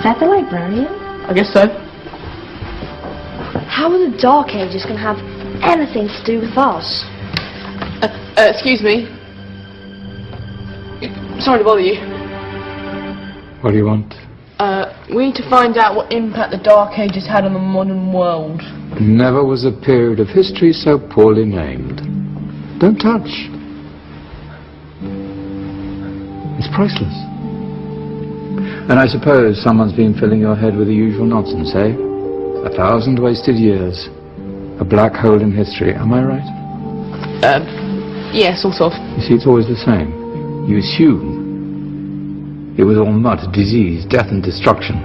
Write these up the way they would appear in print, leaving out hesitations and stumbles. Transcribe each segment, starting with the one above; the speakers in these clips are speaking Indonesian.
that the librarian? I guess so. How are the Dark Ages going to have anything to do with us? Excuse me. Sorry to bother you. What do you want? We need to find out what impact the Dark Ages had on the modern world. Never was a period of history so poorly named. Don't touch. It's priceless. And I suppose someone's been filling your head with the usual nonsense, eh? 1,000 wasted years. A black hole in history, am I right? Yeah, sort of. You see, it's always the same. You assume it was all mud, disease, death and destruction,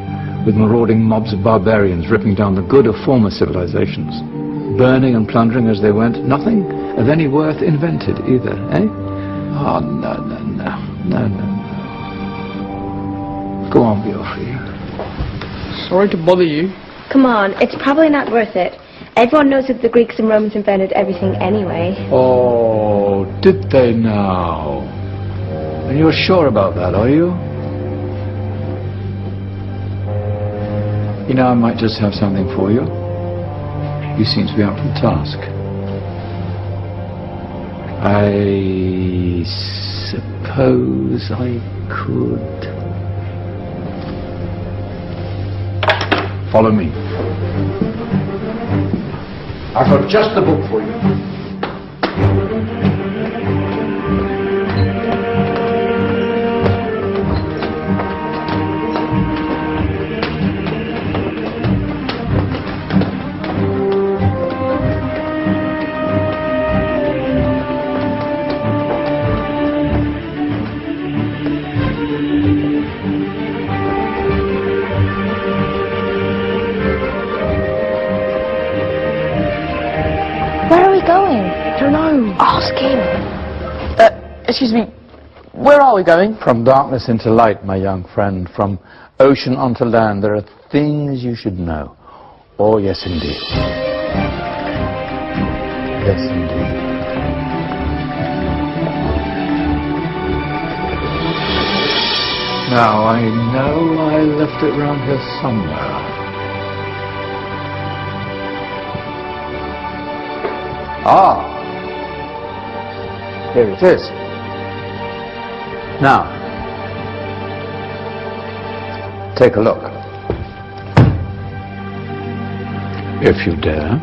with marauding mobs of barbarians ripping down the good of former civilizations, burning and plundering as they went. Nothing of any worth invented either, eh? Oh, no. Go on, be off here. Sorry to bother you. Come on, it's probably not worth it. Everyone knows that the Greeks and Romans invented everything anyway. Oh, did they now? And you're sure about that, are you? You know, I might just have something for you. You seem to be up to the task. I suppose I could... Follow me. I've got just the book for you. Where are we going? I don't know. Ask him. Excuse me. Where are we going? From darkness into light, my young friend. From ocean onto land. There are things you should know. Oh, yes, indeed. Yes, indeed. Now, I know I left it round here somewhere. Ah! Here it is. Now, take a look. If you dare.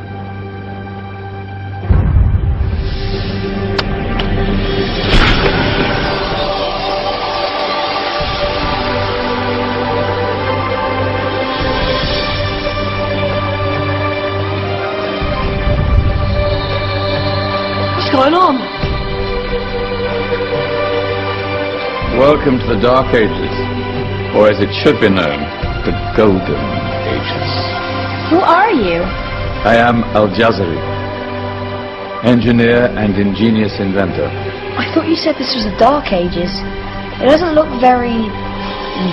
What's going on? Welcome to the Dark Ages, or as it should be known, the Golden Ages. Who are you? I am Al-Jazari, engineer and ingenious inventor. I thought you said this was the Dark Ages. It doesn't look very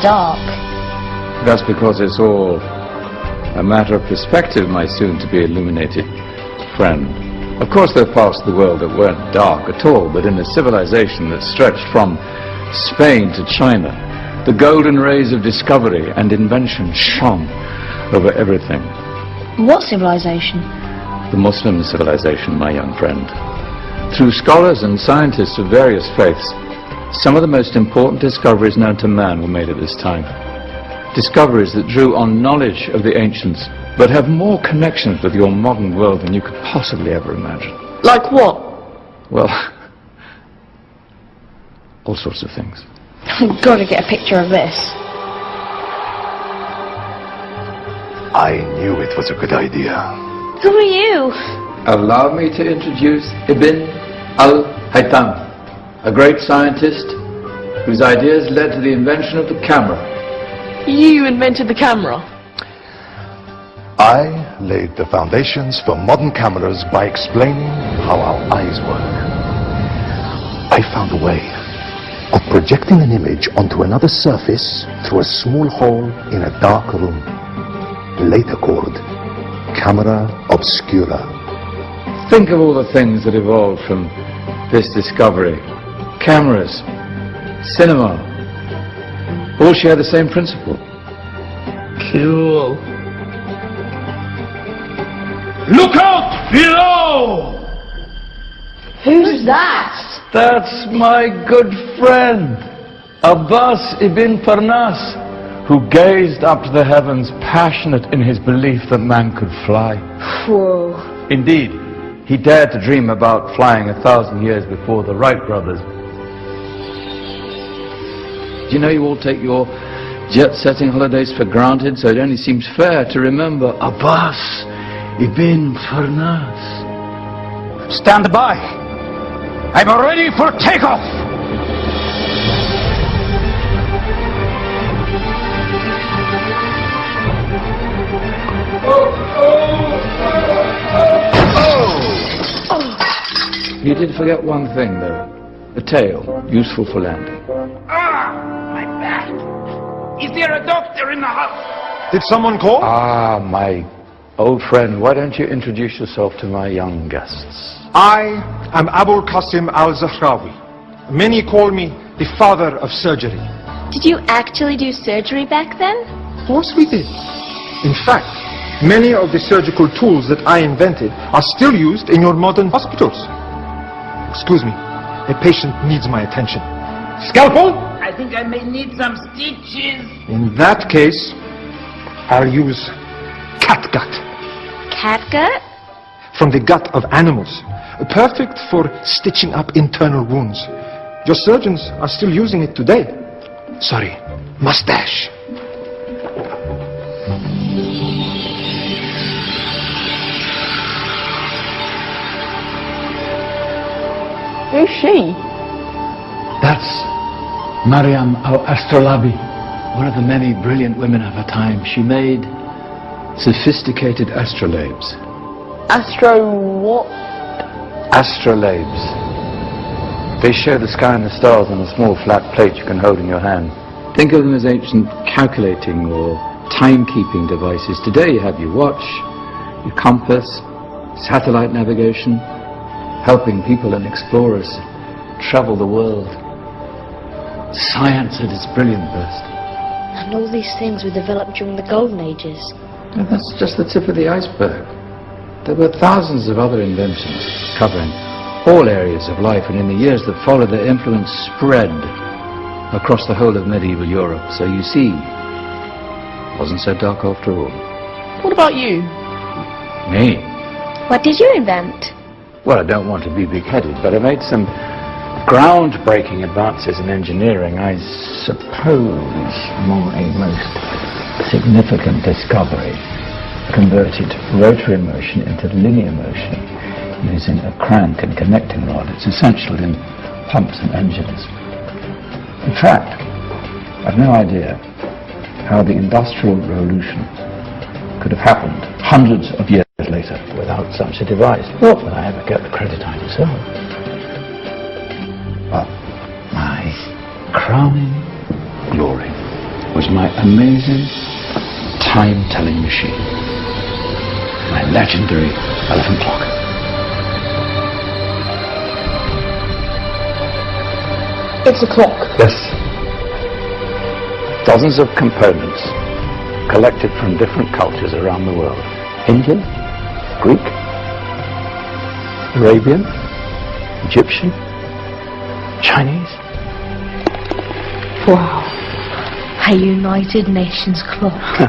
dark. That's because it's all a matter of perspective, my soon-to-be illuminated friend. Of course, there are parts of the world that weren't dark at all, but in a civilization that stretched from Spain to China, the golden rays of discovery and invention shone over everything. What civilization? The Muslim civilization, my young friend. Through scholars and scientists of various faiths, some of the most important discoveries known to man were made at this time. Discoveries that drew on knowledge of the ancients, but have more connections with your modern world than you could possibly ever imagine. Like what? Well, all sorts of things. I've got to get a picture of this. I knew it was a good idea. Who are you? Allow me to introduce Ibn al-Haytham, a great scientist whose ideas led to the invention of the camera. You invented the camera. I laid the foundations for modern cameras by explaining how our eyes work. I found a way of projecting an image onto another surface through a small hole in a dark room, later called camera obscura. Think of all the things that evolved from this discovery. Cameras, cinema, all share the same principle. Cool. Look out below! Who's that? That's my good friend, Abbas ibn Parnas, who gazed up to the heavens, passionate in his belief that man could fly. Whoa. Indeed, he dared to dream about flying 1,000 years before the Wright brothers. Do you know you all take your jet-setting holidays for granted, so it only seems fair to remember Abbas ibn Parnas. Stand by. I'm ready for takeoff. You did forget one thing, though. The tail, useful for landing. My back! Is there a doctor in the house? Did someone call? Ah, my old friend, why don't you introduce yourself to my young guests? I am Abul Qasim al-Zahrawi. Many call me the father of surgery. Did you actually do surgery back then? Of course we did. In fact, many of the surgical tools that I invented are still used in your modern hospitals. Excuse me, a patient needs my attention. Scalpel? I think I may need some stitches. In that case, I'll use catgut Catgut? from the gut of animals. Perfect for stitching up internal wounds. Your surgeons are still using it today. Sorry, mustache. Who's she? That's Maryam al-Astrolabi, one of the many brilliant women of her time. She made sophisticated astrolabes. Astro what? Astrolabes. They show the sky and the stars on a small flat plate you can hold in your hand. Think of them as ancient calculating or timekeeping devices. Today you have your watch, your compass, satellite navigation, helping people and explorers travel the world. Science at its brilliant best. And all these things were developed during the Golden Ages. And that's just the tip of the iceberg. There were thousands of other inventions covering all areas of life, and in the years that followed, their influence spread across the whole of medieval Europe. So you see, it wasn't so dark after all. What about you? Me? What did you invent? Well, I don't want to be big-headed, but I made some groundbreaking advances in engineering. I suppose my most significant discovery converted rotary motion into linear motion using a crank and connecting rod. It's essential in pumps and engines. In fact, I've no idea how the Industrial Revolution could have happened hundreds of years later without such a device. Not that I ever get the credit I deserve. But my crowning glory was my amazing time-telling machine. My legendary elephant clock. It's a clock. Yes. Dozens of components collected from different cultures around the world. Indian, Greek, Arabian, Egyptian, Chinese. Wow. A United Nations clock.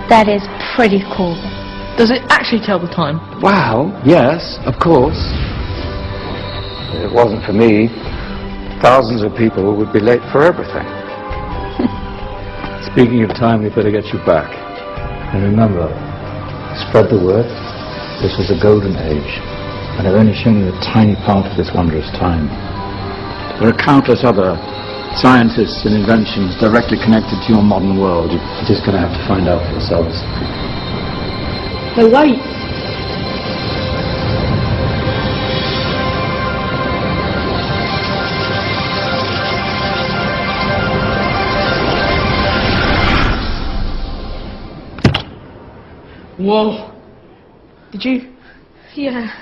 That is pretty cool. Does it actually tell the time? Wow, yes, of course. If it wasn't for me, thousands of people would be late for everything. Speaking of time, we better get you back. And remember, spread the word. This was a golden age, and I've only shown you a tiny part of this wondrous time. There are countless other scientists and inventions directly connected to your modern world. You're just going to have to find out for yourselves. No, wait. Whoa. Did you? Yeah.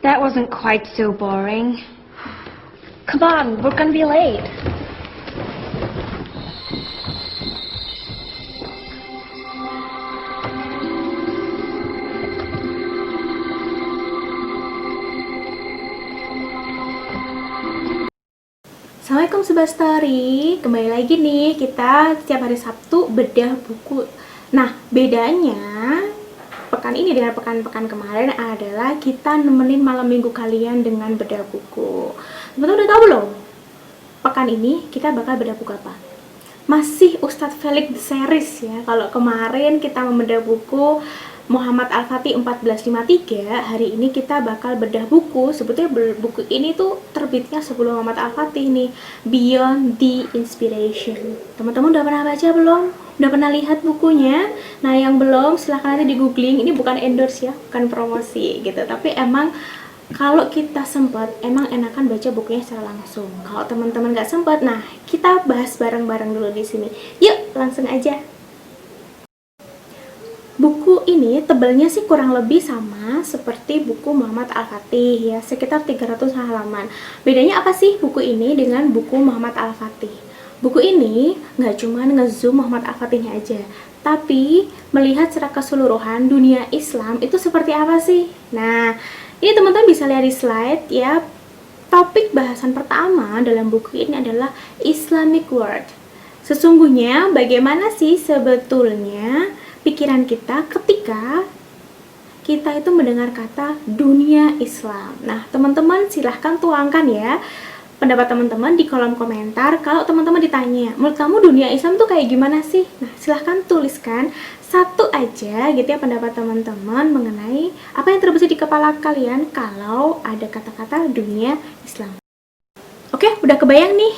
That wasn't quite so boring. Come on, we're gonna be late. Assalamualaikum Sobat Story. Kembali lagi nih, kita setiap hari Sabtu bedah buku. Nah, bedanya pekan ini dengan pekan-pekan kemarin adalah kita nemenin malam minggu kalian dengan bedah buku. Teman-teman udah tahu belum? Pekan ini kita bakal bedah buku apa? Masih Ustadz Felix The Series ya. Kalau kemarin kita membedah buku Muhammad Al-Fatih 1453, hari ini kita bakal bedah buku. Sebetulnya buku ini tuh terbitnya sebelum Muhammad Al-Fatih nih, Beyond the Inspiration. Teman-teman udah pernah baca belum? Udah pernah lihat bukunya? Nah, yang belum silahkan nanti di googling. Ini bukan endorse ya, bukan promosi gitu. Tapi emang kalau kita sempat, emang enakan baca bukunya secara langsung. Kalau teman-teman nggak sempat, nah kita bahas bareng-bareng dulu di sini. Yuk, langsung aja. Buku ini tebalnya sih kurang lebih sama seperti buku Muhammad Al-Fatih ya, sekitar 300 halaman. Bedanya apa sih buku ini dengan buku Muhammad Al-Fatih? Buku ini nggak cuma ngezoom Muhammad Al-Fatihnya aja, tapi melihat secara keseluruhan dunia Islam itu seperti apa sih? Nah, ini teman-teman bisa lihat di slide ya. Topik bahasan pertama dalam buku ini adalah Islamic World. Sesungguhnya bagaimana sih sebetulnya pikiran kita ketika kita itu mendengar kata dunia Islam. Nah, teman-teman silahkan tuangkan ya pendapat teman-teman di kolom komentar. Kalau teman-teman ditanya, menurut kamu dunia Islam tuh kayak gimana sih? Nah, silahkan tuliskan satu aja gitu ya pendapat teman-teman mengenai apa yang terbesit di kepala kalian kalau ada kata-kata dunia Islam. Oke, udah kebayang nih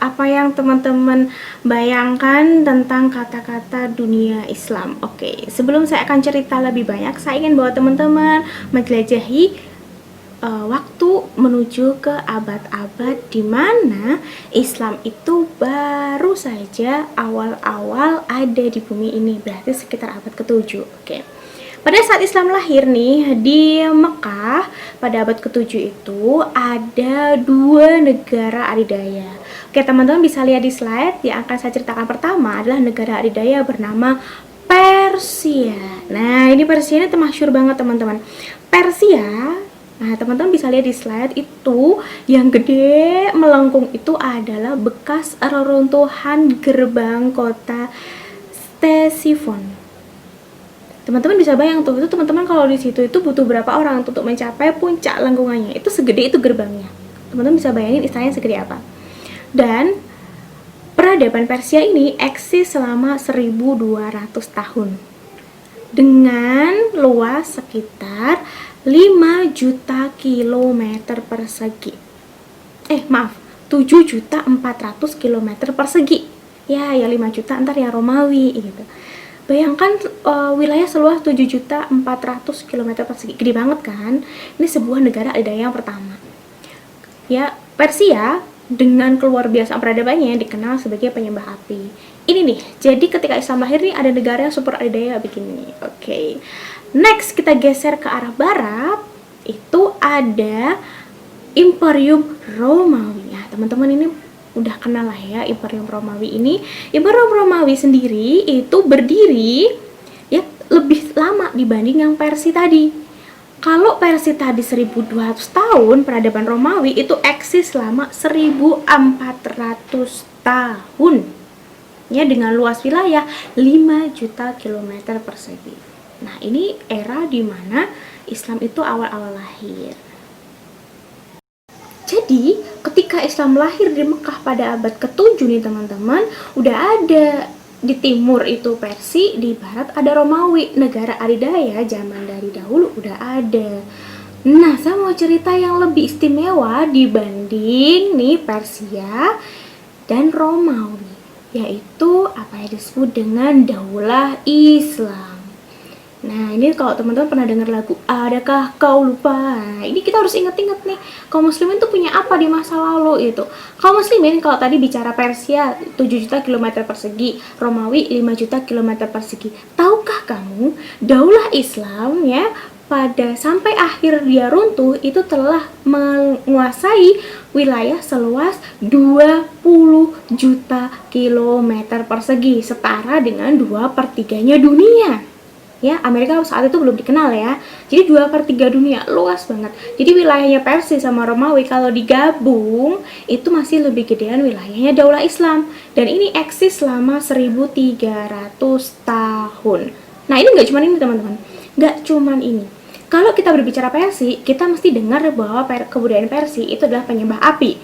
apa yang teman-teman bayangkan tentang kata-kata dunia Islam. Oke, sebelum saya akan cerita lebih banyak, saya ingin bawa teman-teman menjelajahi waktu menuju ke abad-abad di mana Islam itu baru saja awal-awal ada di bumi ini, berarti sekitar abad ke-7. Oke. Pada saat Islam lahir nih di Mekah pada abad ke-7 itu ada dua negara adidaya. Oke, teman-teman bisa lihat di slide yang akan saya ceritakan. Pertama adalah negara adidaya bernama Persia. Nah, ini Persia ini termasyhur banget teman-teman. Persia, nah teman-teman bisa lihat di slide itu yang gede melengkung itu adalah bekas reruntuhan gerbang kota Ctesiphon. Teman-teman bisa bayang tuh, itu teman-teman kalau di situ itu butuh berapa orang untuk mencapai puncak lengkungannya. Itu segede itu gerbangnya. Teman-teman bisa bayangin istana segede apa. Dan peradaban Persia ini eksis selama 1200 tahun. Dengan luas sekitar 5 juta kilometer persegi. 7.400.000 kilometer persegi. Ya 5 juta ntar ya Romawi gitu. Bayangkan wilayah seluas 7.400.000 km persegi. Gede banget kan? Ini sebuah negara adidaya yang pertama. Ya, Persia dengan keluar biasa peradabannya dikenal sebagai penyembah api. Ini nih, jadi ketika Islam lahir nih ada negara yang super adidaya begini. Oke. Next kita geser ke arah barat, itu ada Imperium Romawi. Ya, teman-teman ini udah kenal lah ya Imperium Romawi ini. Imperium Romawi sendiri itu berdiri ya lebih lama dibanding yang Persia tadi. Kalau Persia tadi 1200 tahun, peradaban Romawi itu eksis selama 1400 tahun. Ya, dengan luas wilayah 5 juta kilometer persegi. Nah, ini era di mana Islam itu awal-awal lahir. Jadi, ketika Islam lahir di Mekah pada abad ke-7 nih teman-teman, udah ada di timur itu Persia, di barat ada Romawi, negara adidaya zaman dari dahulu udah ada. Nah, saya mau cerita yang lebih istimewa dibanding nih Persia dan Romawi, yaitu apa yang disebut dengan Daulah Islam. Nah, ini kalau teman-teman pernah dengar lagu Adakah Kau Lupa? Nah, ini kita harus inget-inget nih, kaum muslimin tuh punya apa di masa lalu itu. Kaum muslimin kalau tadi bicara Persia 7 juta kilometer persegi, Romawi 5 juta kilometer persegi. Tahukah kamu, Daulah Islam ya pada sampai akhir dia runtuh itu telah menguasai wilayah seluas 20 juta kilometer persegi, setara dengan 2/3 dunia. Ya, Amerika saat itu belum dikenal ya. Jadi 2/3 dunia, luas banget. Jadi wilayahnya Persia sama Romawi kalau digabung itu masih lebih gedean wilayahnya Daulah Islam. Dan ini eksis selama 1300 tahun. Nah, ini nggak cuma ini teman-teman. Nggak cuma ini. Kalau kita berbicara Persia, kita mesti dengar bahwa kebudayaan Persia itu adalah penyembah api.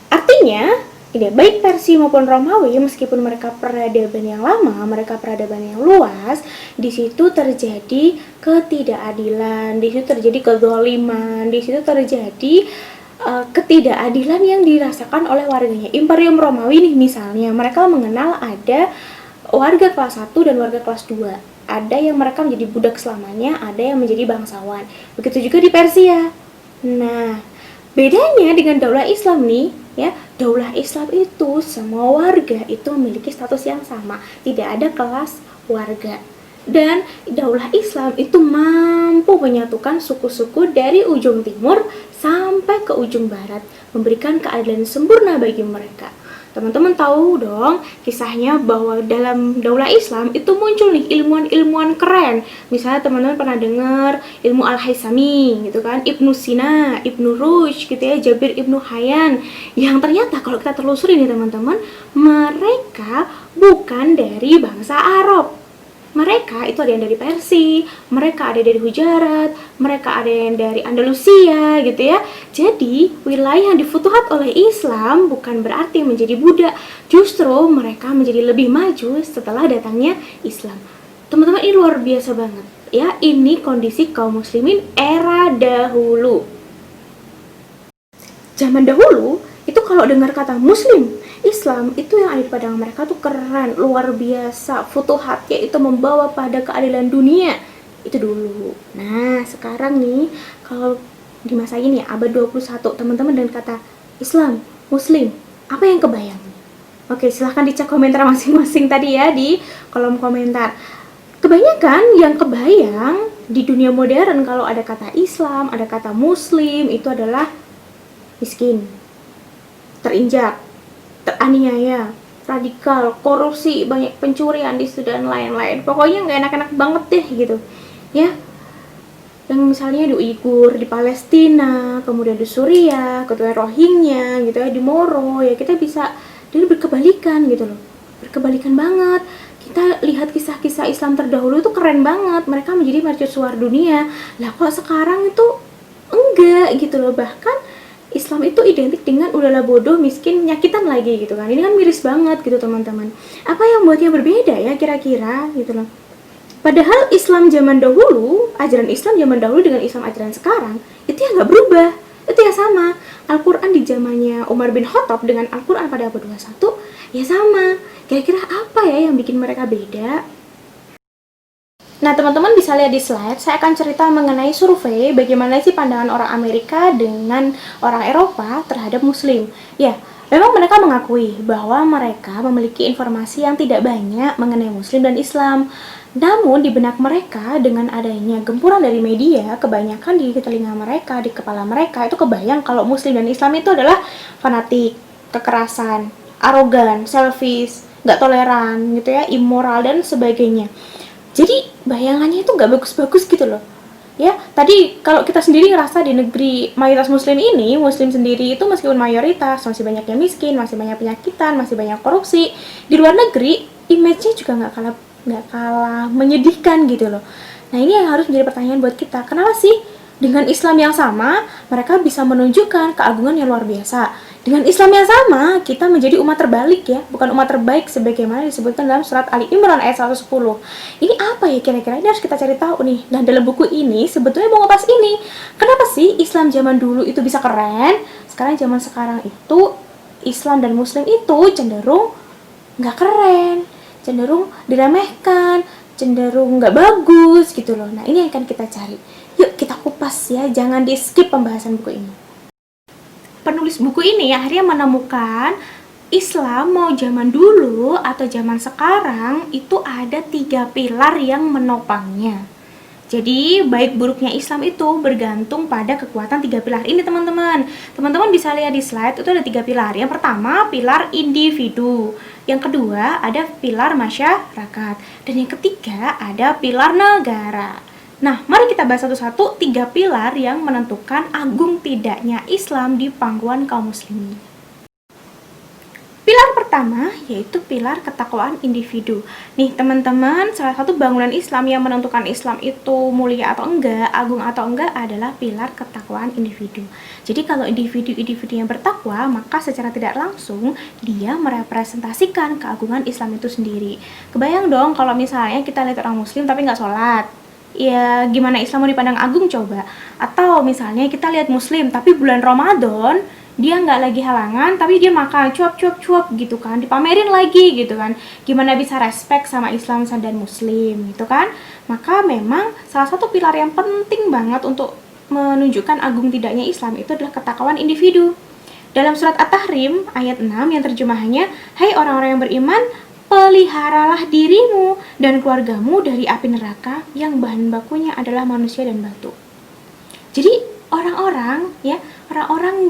Artinya, ini baik Persia maupun Romawi, meskipun mereka peradaban yang lama, mereka peradaban yang luas, di situ terjadi ketidakadilan, di situ terjadi kezaliman, di situ terjadi ketidakadilan yang dirasakan oleh warganya. Imperium Romawi nih misalnya, mereka mengenal ada warga kelas 1 dan warga kelas 2. Ada yang mereka menjadi budak selamanya, ada yang menjadi bangsawan. Begitu juga di Persia. Nah, bedanya dengan Daulah Islam nih, ya, Daulah Islam itu semua warga itu memiliki status yang sama, tidak ada kelas warga. Dan Daulah Islam itu mampu menyatukan suku-suku dari ujung timur sampai ke ujung barat, memberikan keadilan sempurna bagi mereka. Teman-teman tahu dong kisahnya bahwa dalam Daulah Islam itu muncul nih ilmuwan-ilmuwan keren. Misalnya teman-teman pernah dengar ilmu Al-Haythami gitu kan, Ibnu Sina, Ibnu Rushd gitu ya, Jabir Ibnu Hayyan. Yang ternyata kalau kita telusuri nih teman-teman, mereka bukan dari bangsa Arab. Mereka itu ada yang dari Persia, mereka ada dari Hujarat, mereka ada yang dari Andalusia gitu ya. Jadi wilayah yang difutuhat oleh Islam bukan berarti menjadi budak, justru mereka menjadi lebih maju setelah datangnya Islam. Teman-teman, ini luar biasa banget ya, ini kondisi kaum muslimin era dahulu. Zaman dahulu itu kalau dengar kata muslim, Islam itu yang ada di padang mereka tuh keren, luar biasa, futuhat, yaitu membawa pada keadilan dunia. Itu dulu. Nah, sekarang nih, kalau di masa ini abad 21, teman-teman dengan kata Islam, Muslim, apa yang kebayang? Oke, silahkan dicek komentar masing-masing tadi ya di kolom komentar. Kebanyakan yang kebayang di dunia modern kalau ada kata Islam, ada kata Muslim, itu adalah miskin, terinjak, teraniaya, radikal, korupsi, banyak pencurian di situ dan lain-lain. Pokoknya nggak enak-enak banget deh gitu, ya. Yang misalnya di Uighur, di Palestina, kemudian di Suriah, kemudian Rohingya, gitu ya, di Moro, ya kita bisa jadi berkebalikan gitu loh, berkebalikan banget. Kita lihat kisah-kisah Islam terdahulu itu keren banget, mereka menjadi mercusuar dunia. Lah kok sekarang itu enggak gitu loh, bahkan Islam itu identik dengan udahlah bodoh, miskin, nyakitan lagi gitu kan. Ini kan miris banget gitu teman-teman. Apa yang buatnya berbeda ya kira-kira gitu loh. Padahal Islam zaman dahulu, ajaran Islam zaman dahulu dengan Islam ajaran sekarang, itu ya nggak berubah. Itu ya sama. Al-Quran di zamannya Umar bin Khattab dengan Al-Quran pada abad 21, ya sama. Kira-kira apa ya yang bikin mereka beda? Nah, teman-teman bisa lihat di slide, saya akan cerita mengenai survei bagaimana sih pandangan orang Amerika dengan orang Eropa terhadap Muslim. Ya, memang mereka mengakui bahwa mereka memiliki informasi yang tidak banyak mengenai Muslim dan Islam. Namun, di benak mereka dengan adanya gempuran dari media, kebanyakan di telinga mereka, di kepala mereka, itu kebayang kalau Muslim dan Islam itu adalah fanatik, kekerasan, arogan, selfish, nggak toleran, gitu ya, immoral, dan sebagainya. Jadi bayangannya itu nggak bagus-bagus gitu loh. Ya, tadi kalau kita sendiri ngerasa di negeri mayoritas muslim ini, muslim sendiri itu meskipun mayoritas, masih banyak yang miskin, masih banyak penyakitan, masih banyak korupsi. Di luar negeri, image-nya juga nggak kalah menyedihkan gitu loh. Nah, ini yang harus menjadi pertanyaan buat kita. Kenapa sih dengan Islam yang sama, mereka bisa menunjukkan keagungan yang luar biasa? Dengan Islam yang sama, kita menjadi umat terbalik ya, bukan umat terbaik sebagaimana disebutkan dalam surat Ali Imran ayat 110. Ini apa ya kira-kira? Ini harus kita cari tahu nih. Nah, dalam buku ini sebetulnya mau ngebahas ini. Kenapa sih Islam zaman dulu itu bisa keren? Zaman sekarang itu Islam dan Muslim itu cenderung nggak keren, cenderung diremehkan, cenderung nggak bagus gitu loh. Nah, ini yang akan kita cari. Yuk kita kupas ya, jangan di skip pembahasan buku ini. Penulis buku ini akhirnya menemukan Islam mau zaman dulu atau zaman sekarang itu ada 3 pilar yang menopangnya. Jadi, baik buruknya Islam itu bergantung pada kekuatan 3 pilar ini, teman-teman. Teman-teman bisa lihat di slide, itu ada 3 pilar. Yang pertama, pilar individu. Yang kedua, ada pilar masyarakat. Dan yang ketiga, ada pilar negara. Nah, mari kita bahas satu-satu 3 pilar yang menentukan agung tidaknya Islam di pangkuan kaum muslimin. Pilar pertama yaitu pilar ketakwaan individu. Nih teman-teman, salah satu bangunan Islam yang menentukan Islam itu mulia atau enggak, agung atau enggak adalah pilar ketakwaan individu. Jadi kalau individu-individu yang bertakwa, maka secara tidak langsung dia merepresentasikan keagungan Islam itu sendiri. Kebayang dong kalau misalnya kita lihat orang muslim tapi nggak sholat. Ya gimana Islam mau dipandang agung coba? Atau misalnya kita lihat muslim tapi bulan Ramadan dia nggak lagi halangan tapi dia makan cuap gitu kan, dipamerin lagi gitu kan, gimana bisa respect sama Islam dan muslim gitu kan. Maka memang salah satu pilar yang penting banget untuk menunjukkan agung tidaknya Islam itu adalah ketakwaan individu. Dalam surat At-Tahrim ayat 6 yang terjemahannya, hai orang-orang yang beriman, peliharalah dirimu dan keluargamu dari api neraka yang bahan bakunya adalah manusia dan batu. Jadi orang-orang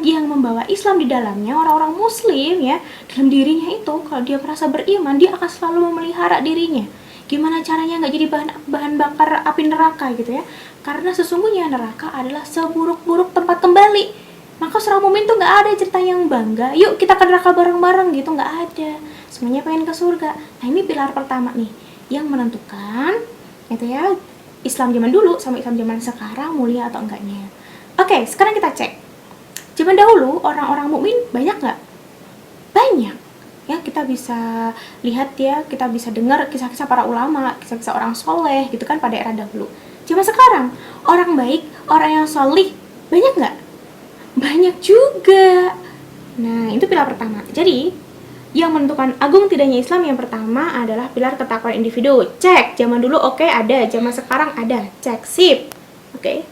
yang membawa Islam di dalamnya, orang-orang muslim ya, dalam dirinya itu kalau dia merasa beriman, dia akan selalu memelihara dirinya. Gimana caranya nggak jadi bahan bakar api neraka gitu ya? Karena sesungguhnya neraka adalah seburuk-buruk tempat kembali. Maka seorang mukmin tuh nggak ada cerita yang bangga, yuk kita ke neraka bareng-bareng gitu, nggak ada. Semuanya pengen ke surga. Nah ini pilar pertama nih yang menentukan itu ya, Islam zaman dulu sama Islam zaman sekarang mulia atau enggaknya. Oke, sekarang kita cek. Zaman dahulu orang-orang mukmin banyak nggak? Banyak. Ya, kita bisa lihat ya, kita bisa dengar kisah-kisah para ulama, kisah-kisah orang soleh gitu kan pada era dahulu. Zaman sekarang, orang baik, orang yang solih, banyak nggak? Banyak juga. Nah, itu pilar pertama. Jadi, yang menentukan agung tidaknya Islam yang pertama adalah pilar ketakwaan individu. Cek, zaman dulu oke, ada, zaman sekarang ada. Cek, sip. Oke.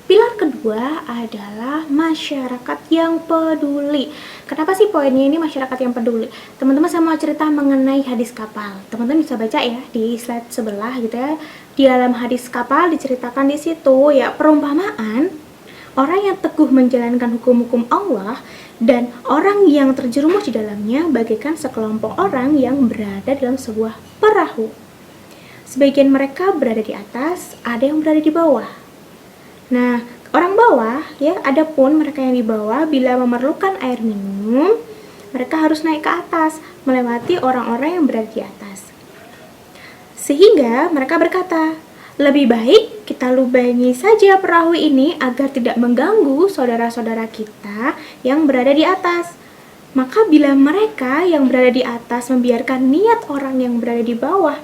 Pilar kedua adalah masyarakat yang peduli. Kenapa sih poinnya ini masyarakat yang peduli? Teman-teman, saya mau cerita mengenai hadis kapal. Teman-teman bisa baca ya di slide sebelah gitu ya. Di dalam hadis kapal diceritakan di situ ya perumpamaan orang yang teguh menjalankan hukum-hukum Allah dan orang yang terjerumus di dalamnya bagaikan sekelompok orang yang berada dalam sebuah perahu. Sebagian mereka berada di atas, ada yang berada di bawah. Nah, orang bawah ya, adapun mereka yang di bawah bila memerlukan air minum, mereka harus naik ke atas melewati orang-orang yang berada di atas. Sehingga mereka berkata, lebih baik kita lubangi saja perahu ini agar tidak mengganggu saudara-saudara kita yang berada di atas. Maka bila mereka yang berada di atas membiarkan niat orang yang berada di bawah,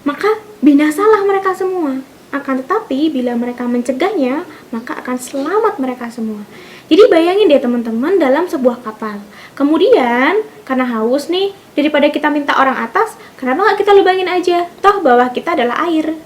maka binasalah mereka semua. Akan tetapi bila mereka mencegahnya, maka akan selamat mereka semua. Jadi bayangin deh teman-teman, dalam sebuah kapal. Kemudian karena haus nih, daripada kita minta orang atas, kenapa nggak kita lubangin aja? Toh bawah kita adalah air.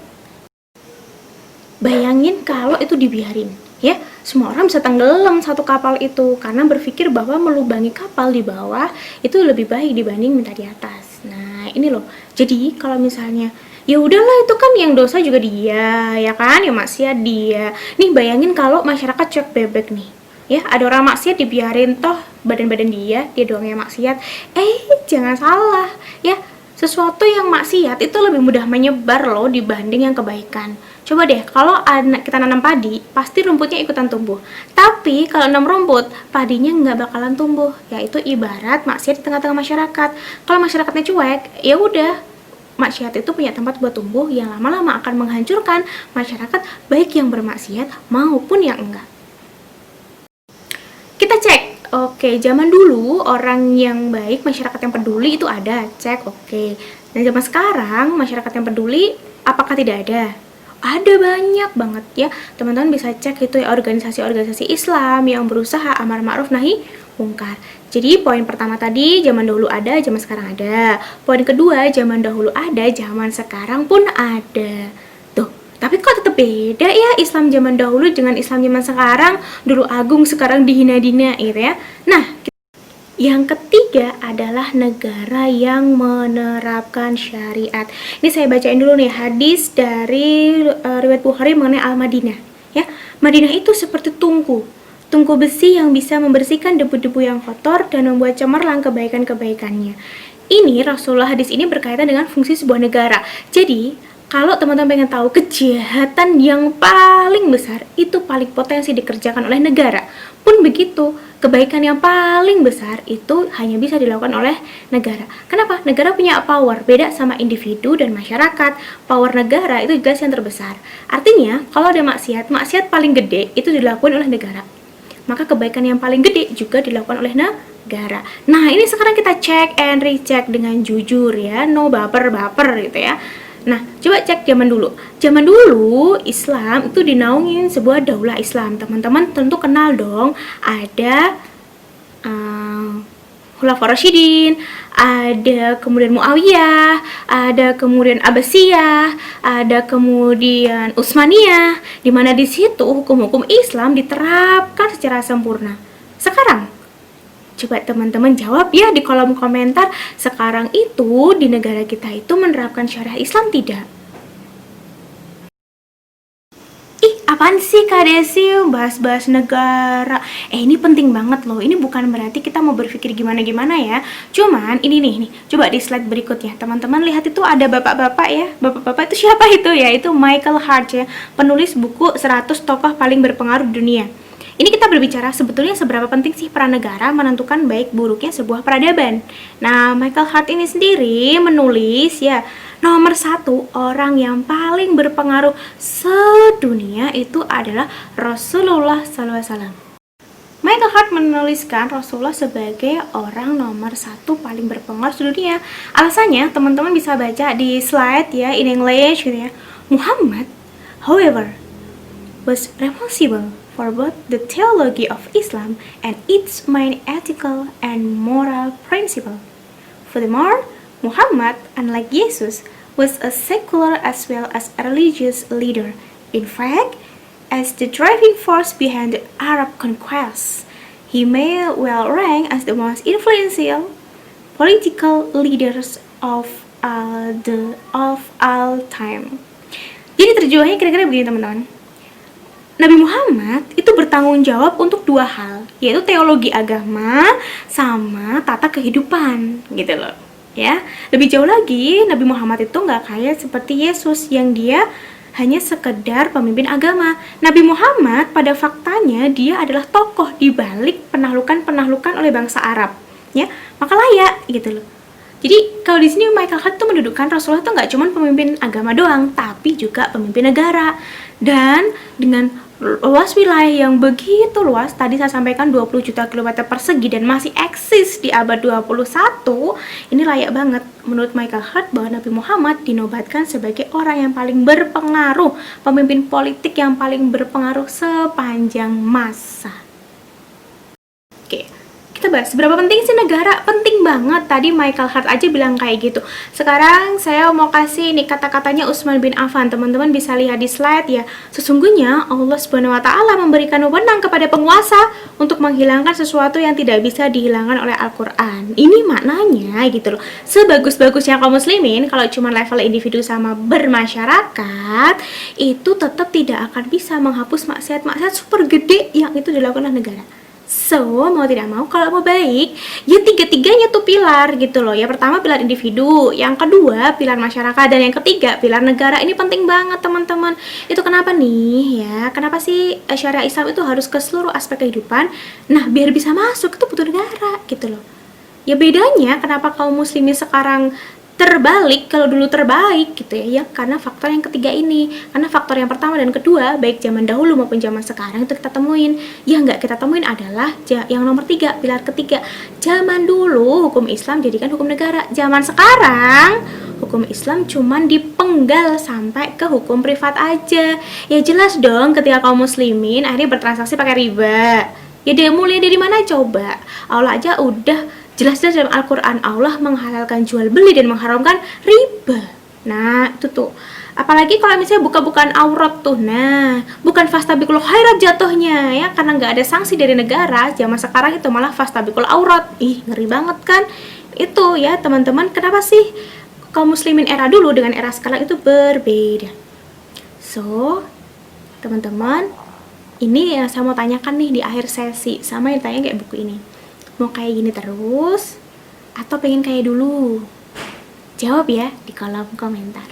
Bayangin kalau itu dibiarin, ya semua orang bisa tenggelam satu kapal itu karena berpikir bahwa melubangi kapal di bawah itu lebih baik dibanding minta di atas. Nah ini loh. Jadi kalau misalnya ya udahlah itu kan yang dosa juga dia, ya kan, yang maksiat dia. Nih bayangin kalau masyarakat cuek bebek nih, ya ada orang maksiat dibiarin, toh badan-badan dia doang yang maksiat. Jangan salah, ya sesuatu yang maksiat itu lebih mudah menyebar loh dibanding yang kebaikan. Coba deh kalau kita nanam padi, pasti rumputnya ikutan tumbuh. Tapi kalau nanam rumput, padinya nggak bakalan tumbuh. Yaitu ibarat maksiat di tengah-tengah masyarakat. Kalau masyarakatnya cuek, ya udah. Maksiat itu punya tempat buat tumbuh yang lama-lama akan menghancurkan masyarakat baik yang bermaksiat maupun yang enggak. Kita cek, oke, zaman dulu orang yang baik, masyarakat yang peduli itu ada, cek, oke. Dan zaman sekarang masyarakat yang peduli, apakah tidak ada? Ada banyak banget ya, teman-teman bisa cek itu ya organisasi-organisasi Islam yang berusaha amar ma'ruf nahi mungkar. Jadi poin pertama tadi zaman dahulu ada, zaman sekarang ada. Poin kedua zaman dahulu ada, zaman sekarang pun ada. Tuh, tapi kok tetap beda ya Islam zaman dahulu dengan Islam zaman sekarang? Dulu agung, sekarang dihina-dina gitu ya. Nah, yang ketiga ketiga adalah negara yang menerapkan syariat. Ini saya bacain dulu nih hadis dari riwayat Bukhari mengenai Al-Madinah. Ya, Madinah itu seperti tungku besi yang bisa membersihkan debu-debu yang kotor dan membuat cemerlang kebaikan-kebaikannya. Ini Rasulullah, hadis ini berkaitan dengan fungsi sebuah negara. Jadi, kalau teman-teman pengen tahu kejahatan yang paling besar, itu paling potensi dikerjakan oleh negara. Pun begitu, kebaikan yang paling besar itu hanya bisa dilakukan oleh negara. Kenapa? Negara punya power, beda sama individu dan masyarakat. Power negara itu jelas yang terbesar. Artinya, kalau ada maksiat paling gede itu dilakukan oleh negara. Maka kebaikan yang paling gede juga dilakukan oleh negara. Nah, ini sekarang kita cek and recheck dengan jujur ya, no baper-baper gitu ya. Nah, coba cek zaman dulu. Zaman dulu Islam itu dinaungin sebuah daulah Islam. Teman-teman tentu kenal dong. Ada Khulafaur Rasyidin, ada kemudian Muawiyah, ada kemudian Abbasiyah, ada kemudian Utsmaniyah, di mana di situ hukum-hukum Islam diterapkan secara sempurna. Sekarang coba teman-teman jawab ya di kolom komentar, sekarang itu di negara kita itu menerapkan syariat Islam tidak? Ih, apaan sih Kak Desi bahas-bahas negara? Ini penting banget loh. Ini bukan berarti kita mau berpikir gimana-gimana ya. Cuman ini nih, coba di slide berikutnya. Teman-teman lihat itu ada bapak-bapak ya. Bapak-bapak itu siapa itu ya? Itu Michael Hart ya, penulis buku 100 tokoh paling berpengaruh di dunia. Ini kita berbicara sebetulnya seberapa penting sih peran negara menentukan baik buruknya sebuah peradaban. Nah, Michael Hart ini sendiri menulis ya, nomor 1 orang yang paling berpengaruh sedunia itu adalah Rasulullah SAW. Michael Hart menuliskan Rasulullah sebagai orang nomor 1 paling berpengaruh sedunia. Alasannya teman-teman bisa baca di slide ya, in English gitu ya. Muhammad, however, was responsible for both the theology of Islam and its main ethical and moral principle. Furthermore, Muhammad, unlike Jesus, was a secular as well as a religious leader. In fact, as the driving force behind the Arab conquest, he may well rank as the most influential political leaders of all time. Jadi terjemahnya kira-kira begini teman-teman. Nabi Muhammad itu bertanggung jawab untuk 2 hal, yaitu teologi agama sama tata kehidupan, gitu loh. Ya, lebih jauh lagi, Nabi Muhammad itu nggak kayak seperti Yesus yang dia hanya sekedar pemimpin agama. Nabi Muhammad pada faktanya dia adalah tokoh di balik penaklukan oleh bangsa Arab, ya, maka layak, gitu loh. Jadi kalau di sini Michael Hart itu mendudukkan Rasulullah itu nggak cuma pemimpin agama doang, tapi juga pemimpin negara. Dan dengan luas wilayah yang begitu luas, tadi saya sampaikan 20 juta kilometer persegi dan masih eksis di abad 21, ini layak banget menurut Michael Hart bahwa Nabi Muhammad dinobatkan sebagai orang yang paling berpengaruh, pemimpin politik yang paling berpengaruh sepanjang masa. Oke. Kita bahas seberapa penting sih negara. Penting banget, tadi Michael Hart aja bilang kayak gitu. Sekarang saya mau kasih nih kata-katanya Utsman bin Affan. Teman-teman bisa lihat di slide ya. Sesungguhnya Allah Subhanahu wa taala memberikan wewenang kepada penguasa untuk menghilangkan sesuatu yang tidak bisa dihilangkan oleh Al-Qur'an. Ini maknanya gitu loh. Sebagus-bagusnya kaum muslimin, kalau cuma level individu sama bermasyarakat, itu tetap tidak akan bisa menghapus maksiat-maksiat super gede yang itu dilakukan oleh negara. So, mau tidak mau, kalau mau baik, ya tiga-tiganya tuh pilar gitu loh. Yang pertama pilar individu, yang kedua pilar masyarakat, dan yang ketiga pilar negara. Ini penting banget teman-teman. Itu kenapa nih ya, kenapa sih syariah Islam itu harus ke seluruh aspek kehidupan? Nah, biar bisa masuk itu butuh negara gitu loh. Ya bedanya kenapa kaum muslimin sekarang terbalik kalau dulu terbaik gitu ya, karena faktor yang ketiga ini. Karena faktor yang pertama dan kedua, baik zaman dahulu maupun zaman sekarang itu kita temuin. Yang nggak kita temuin adalah yang nomor 3, pilar ketiga. Zaman dulu hukum Islam jadikan hukum negara. Zaman sekarang hukum Islam cuman dipenggal sampai ke hukum privat aja. Ya jelas dong ketika kaum muslimin akhirnya bertransaksi pakai riba. Ya dia mulai dari mana coba? Allah aja udah jelas-jelas dalam Al-Quran, Allah menghalalkan jual beli dan mengharamkan riba. Nah, itu tuh. Apalagi kalau misalnya buka-bukaan aurat tuh, nah, bukan fastabikul khairat jatuhnya ya, karena nggak ada sanksi dari negara. Zaman sekarang itu malah fastabikul aurat. Ih, ngeri banget kan? Itu ya teman-teman, kenapa sih kaum muslimin era dulu dengan era sekarang itu berbeda? So, teman-teman, ini yang saya mau tanyakan nih di akhir sesi, sama yang ditanya kayak buku ini. Mau kayak gini terus atau pengen kayak dulu? Jawab ya di kolom komentar.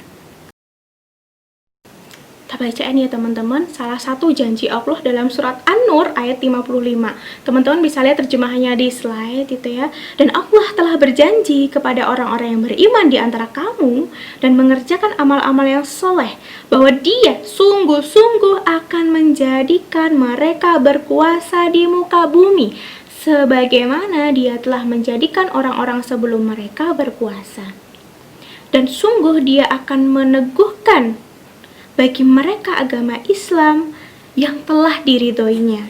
Kita bacain ya teman-teman, salah satu janji Allah dalam surat An-Nur ayat 55. Teman-teman bisa lihat terjemahannya di slide itu ya. Dan Allah telah berjanji kepada orang-orang yang beriman di antara kamu dan mengerjakan amal-amal yang soleh, bahwa Dia sungguh-sungguh akan menjadikan mereka berkuasa di muka bumi, sebagaimana Dia telah menjadikan orang-orang sebelum mereka berkuasa. Dan sungguh Dia akan meneguhkan bagi mereka agama Islam yang telah diridhoinya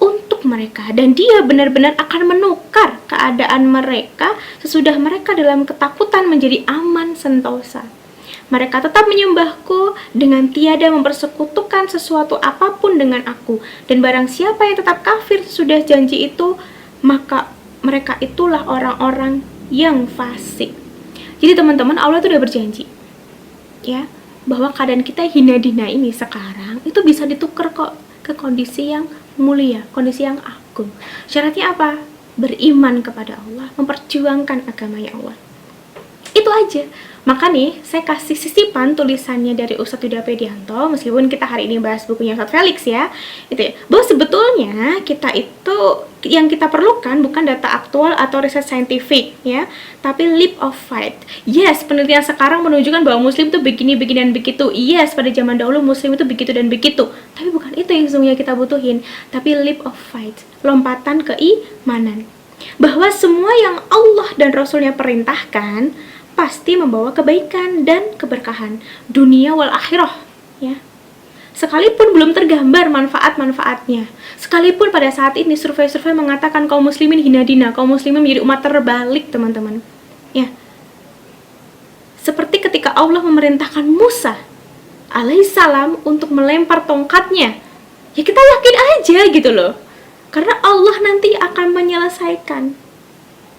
untuk mereka, dan Dia benar-benar akan menukar keadaan mereka sesudah mereka dalam ketakutan menjadi aman sentosa. Mereka tetap menyembahku dengan tiada mempersekutukan sesuatu apapun dengan aku, dan barang siapa yang tetap kafir sesudah janji itu, maka mereka itulah orang-orang yang fasik. Jadi teman-teman, Allah itu udah berjanji ya, bahwa keadaan kita hina dina ini sekarang itu bisa ditukar kok ke kondisi yang mulia, kondisi yang agung. Syaratnya apa? Beriman kepada Allah, memperjuangkan agamanya Allah. Itu aja. Maka nih, saya kasih sisipan tulisannya dari Ustadz Yuda Pedianto, meskipun kita hari ini bahas bukunya Ustadz Felix ya, itu ya, bahwa sebetulnya kita itu yang kita perlukan bukan data aktual atau riset saintifik ya, tapi leap of faith. Yes, penelitian sekarang menunjukkan bahwa muslim itu begini, begini, dan begitu. Yes, pada zaman dahulu muslim itu begitu dan begitu. Tapi bukan itu yang sesungguhnya kita butuhin, tapi leap of faith, lompatan keimanan. Bahwa semua yang Allah dan Rasulnya perintahkan pasti membawa kebaikan dan keberkahan dunia wal akhirah ya. Sekalipun belum tergambar manfaat-manfaatnya, sekalipun pada saat ini survei-survei mengatakan kaum muslimin hina dina, kaum muslimin menjadi umat terbalik teman-teman ya. Seperti ketika Allah memerintahkan Musa alaihissalam untuk melempar tongkatnya, ya kita yakin aja gitu loh, karena Allah nanti akan menyelesaikan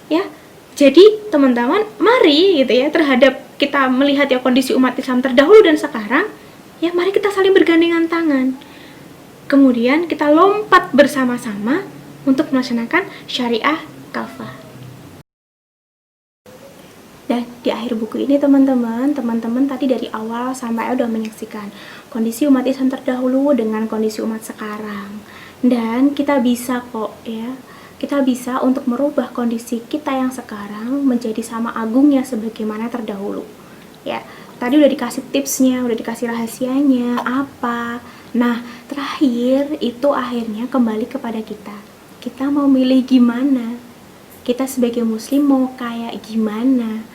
ya. Jadi teman-teman, mari gitu ya, terhadap kita melihat ya kondisi umat Islam terdahulu dan sekarang, ya mari kita saling bergandengan tangan. Kemudian kita lompat bersama-sama untuk melaksanakan syariah kafah. Dan di akhir buku ini teman-teman tadi dari awal sampai udah menyaksikan kondisi umat Islam terdahulu dengan kondisi umat sekarang. Dan kita bisa kok ya, kita bisa untuk merubah kondisi kita yang sekarang menjadi sama agungnya sebagaimana terdahulu ya. Tadi udah dikasih tipsnya, udah dikasih rahasianya apa. Nah terakhir itu akhirnya kembali kepada kita mau milih gimana, kita sebagai muslim mau kayak gimana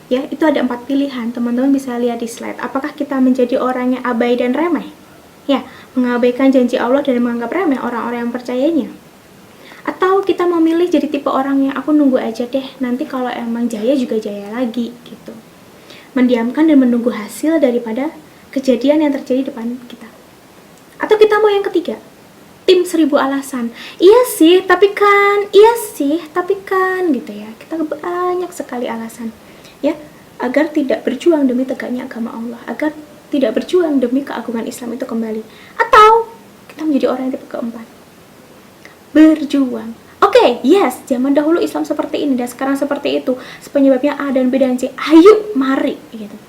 ya. Itu ada 4 pilihan, teman-teman bisa lihat di slide. Apakah kita menjadi orang yang abai dan remeh ya, mengabaikan janji Allah dan menganggap remeh orang-orang yang percayanya, atau kita mau milih jadi tipe orang yang aku nunggu aja deh, nanti kalau emang jaya juga jaya lagi gitu, mendiamkan dan menunggu hasil daripada kejadian yang terjadi depan kita. Atau kita mau yang ketiga, tim 1000 alasan, iya sih tapi kan gitu ya. Kita banyak sekali alasan ya, agar tidak berjuang demi tegaknya agama Allah, agar tidak berjuang demi keagungan Islam itu kembali. Atau kita menjadi orang yang tipe keempat, berjuang. Oke, yes, zaman dahulu Islam seperti ini dan sekarang seperti itu. Penyebabnya A dan B dan C. Ayo, mari gitu.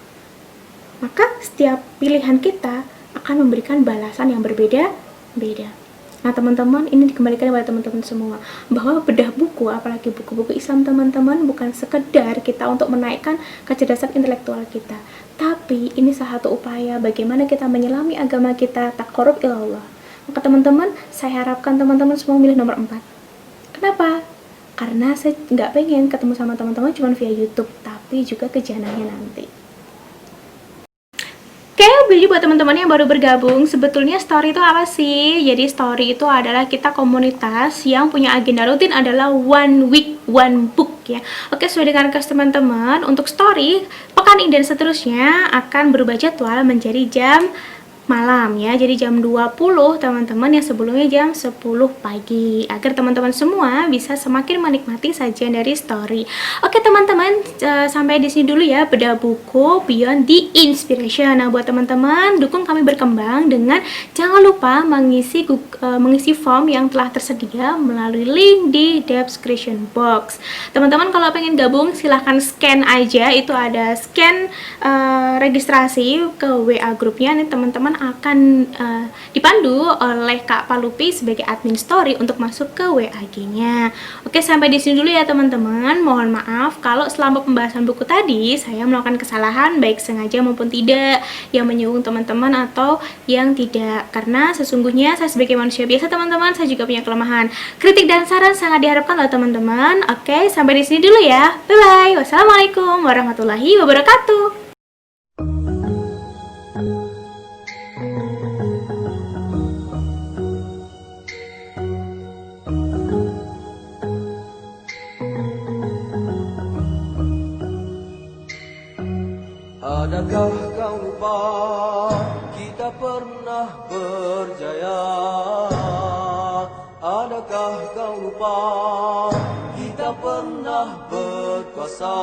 Maka setiap pilihan kita akan memberikan balasan yang berbeda-beda. Nah, teman-teman, ini dikembalikan kepada teman-teman semua bahwa bedah buku, apalagi buku-buku Islam teman-teman, bukan sekedar kita untuk menaikkan kecerdasan intelektual kita, tapi ini salah satu upaya bagaimana kita menyelami agama kita, taqarrub ilallah. Maka teman-teman, saya harapkan teman-teman semua milih nomor 4. Kenapa? Karena saya nggak pengen ketemu sama teman-teman cuma via YouTube, tapi juga ke janahnya nanti. Oke, jadi buat teman-teman yang baru bergabung, sebetulnya story itu apa sih? Jadi story itu adalah kita komunitas yang punya agenda rutin adalah one week, one book ya. Oke, sesuai dengan request teman-teman, untuk story, pekan ini dan seterusnya akan berubah jadwal menjadi jam malam ya, jadi jam 20 teman-teman, yang sebelumnya jam 10 pagi, agar teman-teman semua bisa semakin menikmati sajian dari story. Oke teman-teman, sampai di sini dulu ya bedah buku Beyond the Inspiration. Nah, buat teman-teman, dukung kami berkembang dengan jangan lupa mengisi form yang telah tersedia melalui link di description box. Teman-teman kalau pengen gabung silahkan scan aja, itu ada scan registrasi ke WA grupnya. Nih teman-teman akan dipandu oleh Kak Palupi sebagai admin story untuk masuk ke WA-nya. Oke, sampai di sini dulu ya teman-teman. Mohon maaf kalau selama pembahasan buku tadi saya melakukan kesalahan baik sengaja maupun tidak yang menyinggung teman-teman atau yang tidak, karena sesungguhnya saya sebagai manusia biasa teman-teman, saya juga punya kelemahan. Kritik dan saran sangat diharapkan loh teman-teman. Oke, sampai di sini dulu ya. Bye bye. Wassalamualaikum warahmatullahi wabarakatuh. Adakah kau lupa kita pernah berjaya? Adakah kau lupa kita pernah berkuasa?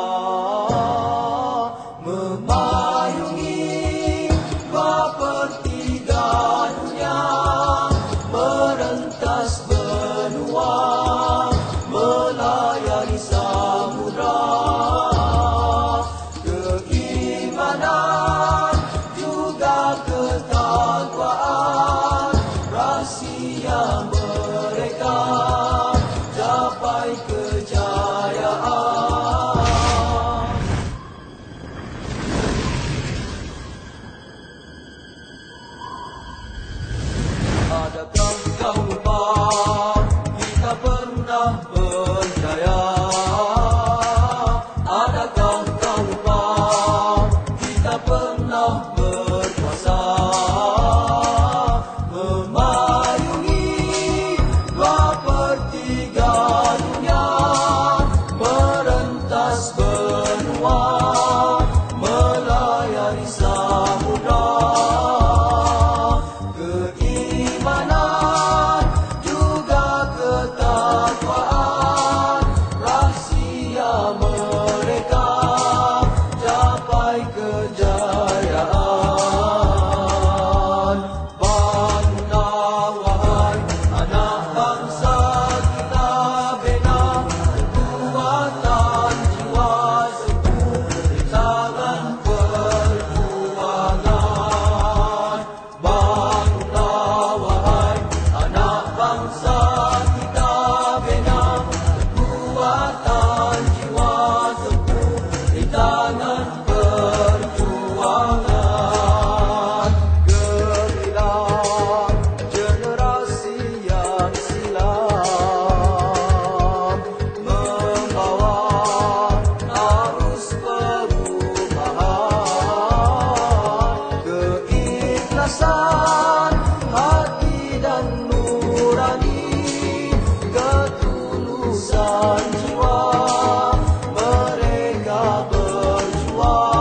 Memayungi sepertiga dunia, merentas benua, melayani samudra. Adakah kau lupa kita pernah berjaya? Adakah kau lupa kita pernah berkuasa? Memayungi 2/3 dunia, merentas benua, melayani samudra. Hati dan nurani, ketulusan jiwa, mereka berjuang.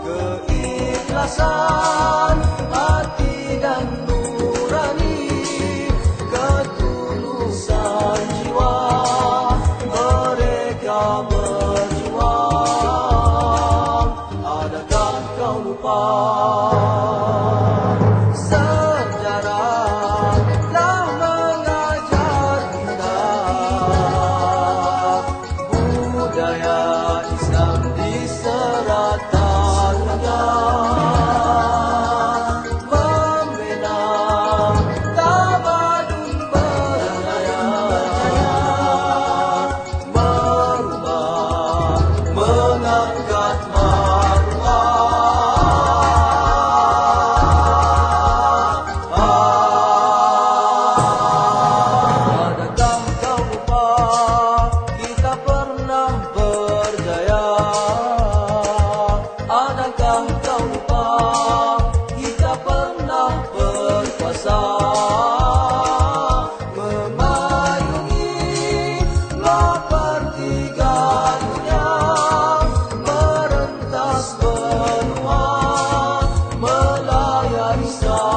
Keikhlasan hati dan nurani, ketulusan jiwa, mereka berjuang. Adakah kau lupa? warisan